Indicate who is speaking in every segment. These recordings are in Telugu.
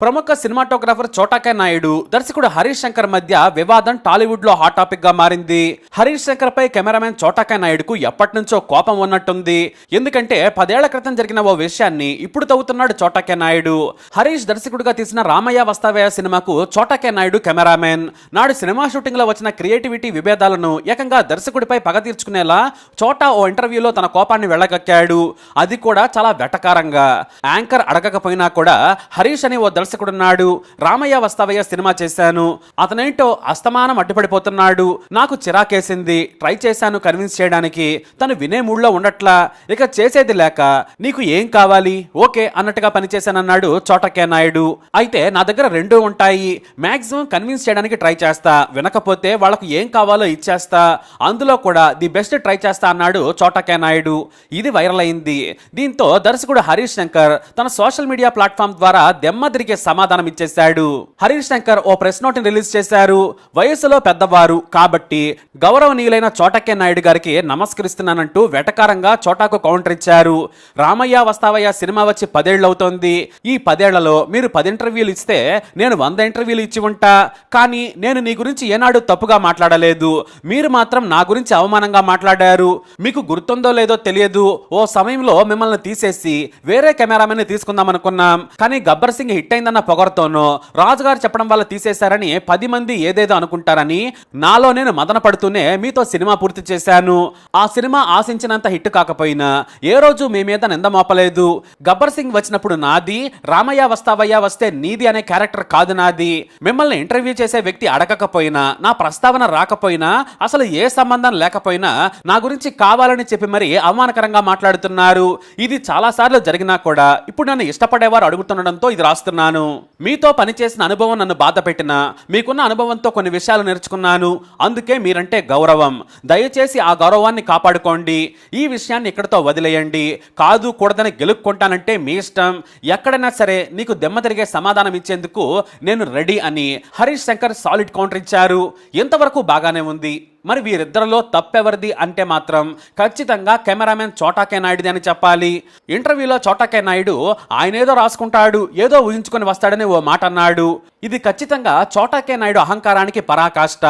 Speaker 1: ప్రముఖ సినిమాటోగ్రాఫర్ చోటాకే నాయుడు దర్శకుడు హరీష్ శంకర్ మధ్య వివాదం టాలీవుడ్ లో హాట్ టాపిక్ గా మారింది. హరీష్ శంకర్ పై కెమెరామెన్ చోటాకే నాయుడుకు ఎప్పటి నుంచో కోపం ఉన్నట్టుంది. ఎందుకంటే 10 ఏళ్ల క్రితం జరిగిన ఓ విషయాన్ని ఇప్పుడు తవ్వుతున్నాడు చోటాకే నాయుడు. హరీష్ దర్శకుడిగా తీసిన రామయ్య వస్తావయ్య సినిమాకు చోటాకే నాయుడు కెమెరామెన్. నాడు సినిమా షూటింగ్ లో వచ్చిన క్రియేటివిటీ విభేదాలను ఏకంగా దర్శకుడిపై పగ తీర్చుకునేలా చోటా ఓ ఇంటర్వ్యూలో తన కోపాన్ని వెళ్ళగక్కాడు. అది కూడా చాలా వెటకారంగా. యాంకర్ అడగకపోయినా కూడా హరీష్ అని ఓ దర్శకుడున్నాడు, రామయ్య వస్తావయ్య సినిమా చేశాను, అతనేంటో అస్తమానం అడ్డుపడిపోతున్నాడు, నాకు చిరాకేసింది, ట్రై చేశాను కన్విన్స్ చేయడానికి, తను వినే మూడ్లో ఉండట్లా, ఇక చేసేది లేక నీకు ఏం కావాలి ఓకే అన్నట్టుగా పనిచేశానన్నాడు చోటకే నాయుడు. అయితే నా దగ్గర రెండూ ఉంటాయి, మాక్సిమం కన్విన్స్ చేయడానికి ట్రై చేస్తా, వినకపోతే వాళ్ళకు ఏం కావాలో ఇచ్చేస్తా, అందులో కూడా ది బెస్ట్ ట్రై చేస్తా అన్నాడు చోటకే నాయుడు. ఇది వైరల్ అయింది. దీంతో దర్శకుడు హరీష్ శంకర్ తన సోషల్ మీడియా ప్లాట్ఫామ్ ద్వారా దెమ్మ తిరిగే సమాధానం ఇచ్చేశాడు. హరీష్ శంకర్ ఓ ప్రెస్ నోట్ ని రిలీజ్ చేశారు. వయసులో పెద్దవారు కాబట్టి గౌరవనీయులైన చోటకే నాయుడు గారికి నమస్కరిస్తున్నానంటూ వెటకారంగా చోటాకు కౌంటర్ ఇచ్చారు. రామయ్య వస్తావయ్య సినిమా వచ్చి 10 ఏళ్ళు అవుతోంది. ఈ 10 ఏళ్లలో మీరు 10 ఇంటర్వ్యూలు ఇస్తే నేను 100 ఇంటర్వ్యూలు ఇచ్చి ఉంటా, కానీ నేను నీ గురించి ఏనాడు తప్పుగా మాట్లాడలేదు. మీరు మాత్రం నా గురించి అవమానంగా మాట్లాడారు. మీకు గుర్తుందో లేదో తెలియదు, ఓ సమయంలో మిమ్మల్ని తీసేసి వేరే కెమెరామెన్ ని తీసుకుందాం అనుకున్నాం, కానీ గబ్బర్ సింగ్ హిట్ అయిందన్న పొగరుతోనో రాజుగారు చెప్పడం వల్ల తీసేశారని 10 మంది ఏదేదో అనుకుంటారని నాలో నేను మదన పడుతూనే మీతో సినిమా పూర్తి చేశాను. ఆ సినిమా ఆశించినంత హిట్ కాకపోయినా ఏ రోజు మీ మీద నింద మోపలేదు. గబ్బర్ సింగ్ వచ్చినప్పుడు నాది, రామయ్య వస్తావయ్య వస్తే నీది అనే క్యారెక్టర్ కాదు నాది. మిమ్మల్ని ఇంటర్వ్యూ చేసే వ్యక్తి అడగకపోయినా, నా ప్రస్తావన రాకపోయినా, అసలు ఏ సంబంధం లేకపోయినా నా గురించి కావాలని చెప్పి మరి అవమానకరంగా మాట్లాడుతున్నారు. ఇది చాలా సార్లు జరిగినా కూడా ఇప్పుడు నన్ను ఇష్టపడేవారు అడుగుతుండడంతో ఇది రాస్తున్నాను. మీతో పనిచేసిన అనుభవం నన్ను బాధ పెట్టినా, మీకున్న అనుభవంతో కొన్ని విషయాలు నేర్చుకున్నాను. అందుకే మీరంటే గౌరవం. దయచేసి ఆ గౌరవాన్ని కాపాడుకోండి. ఈ విషయాన్ని ఇక్కడితో వదిలేయండి. కాదు కూడదని గెలుక్కుంటానంటే మీ ఇష్టం. ఎక్కడైనా సరే నీకు దెమ్మ తిరిగే సమాధానం ఇచ్చేందుకు నేను రెడీ అని హరీష్ శంకర్ సాలిడ్ కౌంటర్ ఇచ్చారు. ఇంతవరకు బాగానే ఉంది. మరి వీరిద్దరిలో తప్పెవరిది అంటే మాత్రం ఖచ్చితంగా కెమెరామెన్ చోటాకే నాయుడుది అని చెప్పాలి. ఇంటర్వ్యూలో చోటాకే నాయుడు ఆయన ఏదో రాసుకుంటాడు, ఏదో ఊహించుకొని వస్తాడని ఓ మాట అన్నాడు. ఇది ఖచ్చితంగా చోటాకే నాయుడు అహంకారానికి పరాకాష్ట.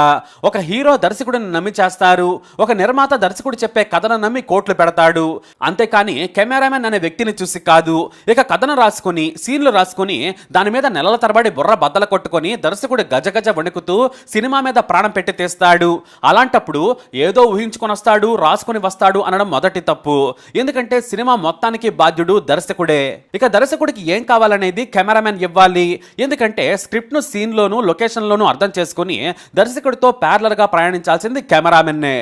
Speaker 1: ఒక హీరో దర్శకుడిని నమ్మి చేస్తారు, ఒక నిర్మాత దర్శకుడు చెప్పే కథను నమ్మి కోట్లు పెడతాడు. అంతేకాని కెమెరామెన్ అనే వ్యక్తిని చూసి కాదు. ఇక కథను రాసుకుని సీన్లు రాసుకుని దాని మీద నెలల తరబడి బుర్ర బద్దలు కొట్టుకొని దర్శకుడు గజగజ వణుకుతూ సినిమా మీద ప్రాణం పెట్టి తీస్తాడు. అలాంటప్పుడు ఏదో ఊహించుకొని వస్తాడు, రాసుకుని వస్తాడు అనడం మొదటి తప్పు. ఎందుకంటే సినిమా మొత్తానికి బాధ్యుడు దర్శకుడే. ఇక దర్శకుడికి ఏం కావాలనేది కెమెరామెన్ ఇవ్వాలి. ఎందుకంటే స్క్రిప్ట్ ను సీన్ లోను లొకేషన్ లోను అర్థం చేసుకుని దర్శకుడితో ప్యారలర్ గా ప్రయాణించాల్సింది కెమెరామెన్నే.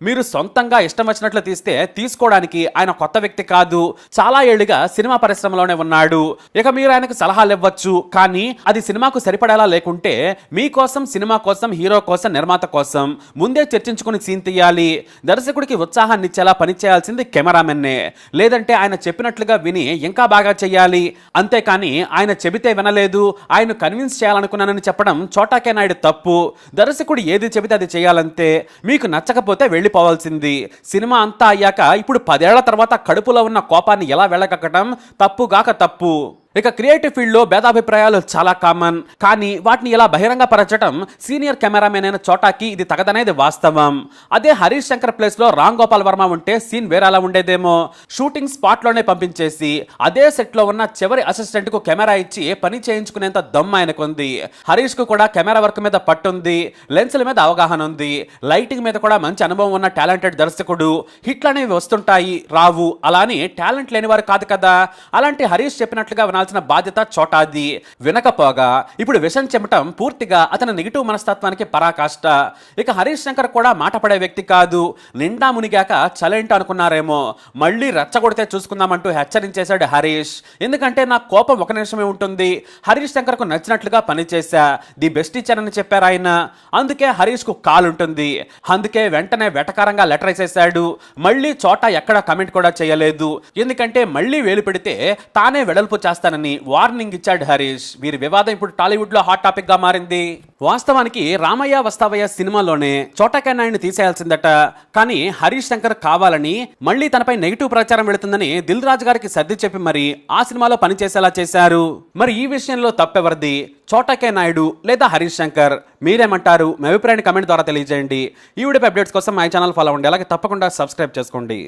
Speaker 1: మీరు సొంతంగా ఇష్టం వచ్చినట్లు తీస్తే తీసుకోవడానికి ఆయన కొత్త వ్యక్తి కాదు, చాలా ఏళ్లుగా సినిమా పరిశ్రమలోనే ఉన్నాడు. ఇక మీరు ఆయనకు సలహాలు ఇవ్వచ్చు, కానీ అది సినిమాకు సరిపడేలా లేకుంటే మీకోసం, సినిమా కోసం, హీరో కోసం, నిర్మాత కోసం ముందే చర్చించుకుని సీన్ తీయాలి. దర్శకుడికి ఉత్సాహాన్ని ఇచ్చేలా పని చేయాల్సింది కెమెరామెన్నే. లేదంటే ఆయన చెప్పినట్లుగా విని ఇంకా బాగా చెయ్యాలి. అంతేకాని ఆయన చెబితే వినలేదు, ఆయన కన్విన్స్ చేయాలనుకున్నానని చెప్పడం చోటాకే నాయుడు తప్పు. దర్శకుడు ఏది చెబితే అది చేయాలంతే. మీకు నచ్చకపోతే వెళ్ళిపోవాల్సింది. సినిమా అంతా అయ్యాక ఇప్పుడు 10 ఏళ్ల తర్వాత కడుపులో ఉన్న కోపాన్ని ఎలా వెళ్ళగక్కడం తప్పుగాక తప్పు. ఇక క్రియేటివ్ ఫీల్డ్ లో భేదాభిప్రాయాలు చాలా కామన్, కానీ వాటిని ఇలా బహిరంగపరచడం సీనియర్ కెమెరామెన్ అయిన చోటాకి ఇది తగదనేది వాస్తవం. అదే హరీష్ శంకర్ ప్లేస్ లో రామ్ గోపాల్ వర్మ ఉంటే సీన్ వేరేలా ఉండేదేమో. షూటింగ్ స్పాట్ లోనే పంపించేసి అదే సెట్ లో ఉన్న చివరి అసిస్టెంట్ కు కెమెరా ఇచ్చి పని చేయించుకునేంత దమ్ము ఆయనకుంది. హరీష్ కు కూడా కెమెరా వర్క్ మీద పట్టుంది, లెన్సుల మీద అవగాహన ఉంది, లైటింగ్ మీద కూడా మంచి అనుభవం ఉన్న టాలెంటెడ్ దర్శకుడు. హిట్లు అనేవి వస్తుంటాయి, రావు. అలా అని టాలెంట్ లేని వారు కాదు కదా. అలాంటి హరీష్ చెప్పినట్లుగా బాధ్యత చోటాది. వినకపోగా ఇప్పుడు విషం చెమటం పూర్తిగా అతని నెగిటివ్ మనస్తత్వానికి పరాకాష్ట. ఇక హరీష్ శంకర్ కూడా మాట పడే వ్యక్తి కాదు. నిండా మునిగాక చలేంట అనుకున్నారేమో, మళ్ళీ రెచ్చగొడితే చూసుకుందామంటూ హెచ్చరించేశాడు హరీష్. ఎందుకంటే నా కోపం ఒక నిమిషమే ఉంటుంది. హరీష్ శంకర్ కు నచ్చినట్లుగా పనిచేశా, ది బెస్ట్ ఇచ్చానని చెప్పారు ఆయన. అందుకే హరీష్ కు కాల్ ఉంటుంది. అందుకే వెంటనే వెటకారంగా లెటర్ వేసేశాడు. మళ్ళీ చోటా ఎక్కడ కమెంట్ కూడా చేయలేదు. ఎందుకంటే మళ్ళీ వేలు పెడితే తానే వెడల్పు చేస్తానని చేస్తానని వార్నింగ్ ఇచ్చాడు హరీష్. వీరి వివాదం ఇప్పుడు టాలీవుడ్ లో హాట్ టాపిక్ గా మారింది. వాస్తవానికి రామయ్య వస్తావయ్య సినిమాలోనే చోటా నాయుడిని తీసేయాల్సిందట. కానీ హరీష్ శంకర్ కావాలని మళ్ళీ తనపై నెగిటివ్ ప్రచారం వెళుతుందని దిల్ రాజు గారికి సర్ది చెప్పి మరి ఆ సినిమాలో పనిచేసేలా చేశారు. మరి ఈ విషయంలో తప్పెవరిది, చోటా నాయుడు లేదా హరీష్ శంకర్? మీరేమంటారు? మీ అభిప్రాయాన్ని కమెంట్ ద్వారా తెలియజేయండి. ఈ వీడియో అప్డేట్స్ కోసం మై ఛానల్ ఫాలో అవ్వండి. అలాగే తప్పకుండా సబ్స్క్రైబ్ చేసుకోండి.